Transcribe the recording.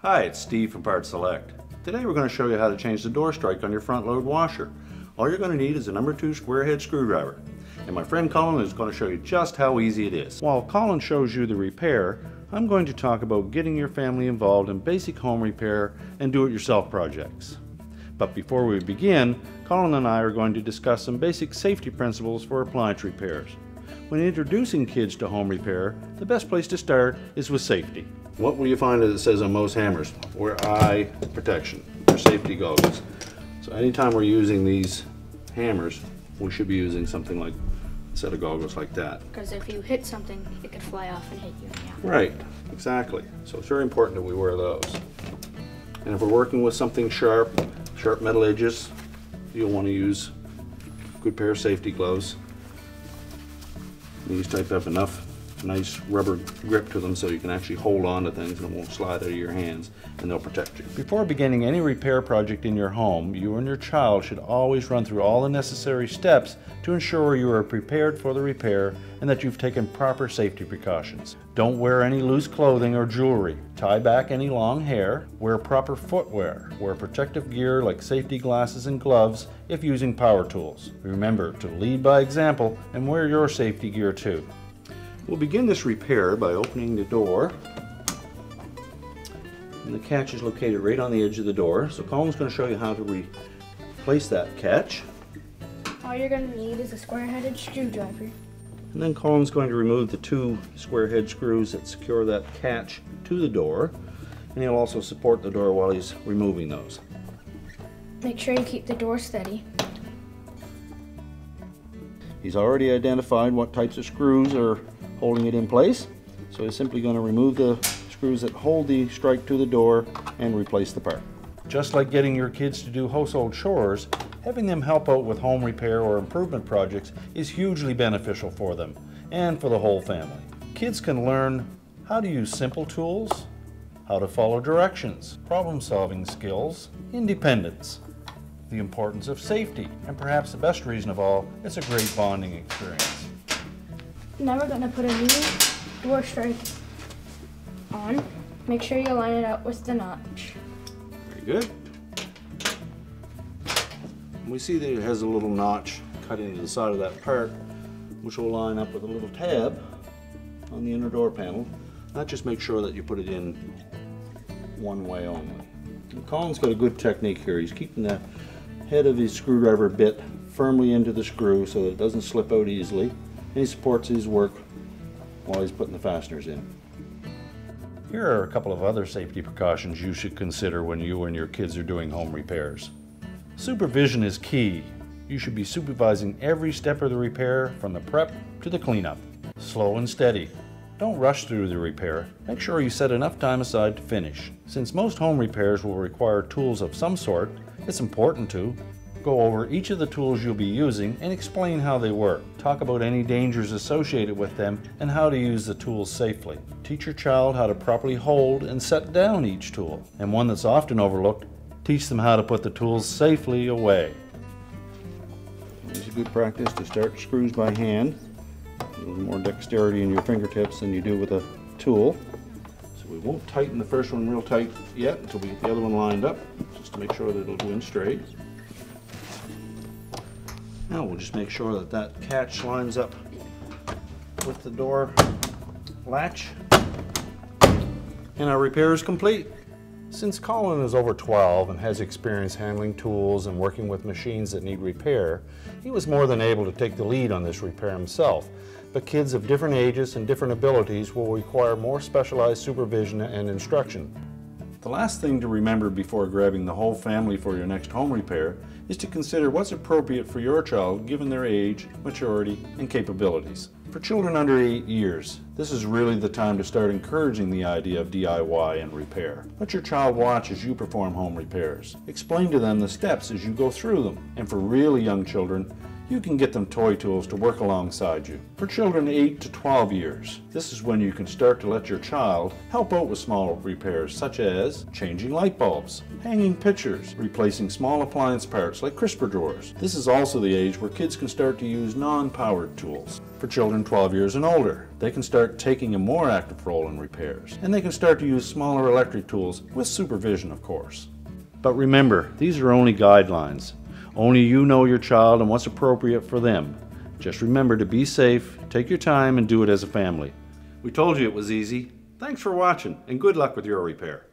Hi, it's Steve from PartSelect. Today we're going to show you how to change the door strike on your front load washer. All you're going to need is a number 2 square head screwdriver. And my friend Colin is going to show you just how easy it is. While Colin shows you the repair, I'm going to talk about getting your family involved in basic home repair and do-it-yourself projects. But before we begin, Colin and I are going to discuss some basic safety principles for appliance repairs. When introducing kids to home repair, the best place to start is with safety. What will you find that it says on most hammers? Wear eye protection, or safety goggles. So anytime we're using these hammers, we should be using something like a set of goggles like that. Because if you hit something, it could fly off and hit you. Yeah. Right, exactly. So it's very important that we wear those. And if we're working with something sharp metal edges, you'll want to use a good pair of safety gloves. These type have enough nice rubber grip to them so you can actually hold on to things and it won't slide out of your hands, and they'll protect you. Before beginning any repair project in your home, you and your child should always run through all the necessary steps to ensure you are prepared for the repair and that you've taken proper safety precautions. Don't wear any loose clothing or jewelry. Tie back any long hair. Wear proper footwear. Wear protective gear like safety glasses and gloves if using power tools. Remember to lead by example and wear your safety gear too. We'll begin this repair by opening the door. And the catch is located right on the edge of the door. So Colin's going to show you how to replace that catch. All you're going to need is a square-headed screwdriver. And then Colin's going to remove the 2 square head screws that secure that catch to the door. And he'll also support the door while he's removing those. Make sure you keep the door steady. He's already identified what types of screws are holding it in place. So he's simply going to remove the screws that hold the strike to the door and replace the part. Just like getting your kids to do household chores, having them help out with home repair or improvement projects is hugely beneficial for them and for the whole family. Kids can learn how to use simple tools, how to follow directions, problem-solving skills, independence, the importance of safety, and perhaps the best reason of all, it's a great bonding experience. Now we're going to put a new door strike on. Make sure you line it up with the notch. Very good. We see that it has a little notch cut into the side of that part, which will line up with a little tab on the inner door panel. That just makes sure that you put it in one way only. And Colin's got a good technique here. He's keeping the head of his screwdriver bit firmly into the screw so that it doesn't slip out easily. And he supports his work while he's putting the fasteners in. Here are a couple of other safety precautions you should consider when you and your kids are doing home repairs. Supervision is key. You should be supervising every step of the repair from the prep to the cleanup. Slow and steady. Don't rush through the repair. Make sure you set enough time aside to finish. Since most home repairs will require tools of some sort, it's important to go over each of the tools you'll be using and explain how they work. Talk about any dangers associated with them and how to use the tools safely. Teach your child how to properly hold and set down each tool. And one that's often overlooked, teach them how to put the tools safely away. It's a good practice to start screws by hand. A little more dexterity in your fingertips than you do with a tool. So we won't tighten the first one real tight yet until we get the other one lined up, just to make sure that it'll go in straight. Now we'll just make sure that that catch lines up with the door latch, and our repair is complete. Since Colin is over 12 and has experience handling tools and working with machines that need repair, he was more than able to take the lead on this repair himself. But kids of different ages and different abilities will require more specialized supervision and instruction. The last thing to remember before grabbing the whole family for your next home repair is to consider what's appropriate for your child given their age, maturity, and capabilities. For children under 8 years, this is really the time to start encouraging the idea of DIY and repair. Let your child watch as you perform home repairs. Explain to them the steps as you go through them. And for really young children, you can get them toy tools to work alongside you. For children 8 to 12 years, this is when you can start to let your child help out with small repairs such as changing light bulbs, hanging pictures, replacing small appliance parts like crisper drawers. This is also the age where kids can start to use non-powered tools. For children 12 years and older, they can start taking a more active role in repairs, and they can start to use smaller electric tools with supervision, of course. But remember, these are only guidelines. Only you know your child and what's appropriate for them. Just remember to be safe, take your time, and do it as a family. We told you it was easy. Thanks for watching, and good luck with your repair.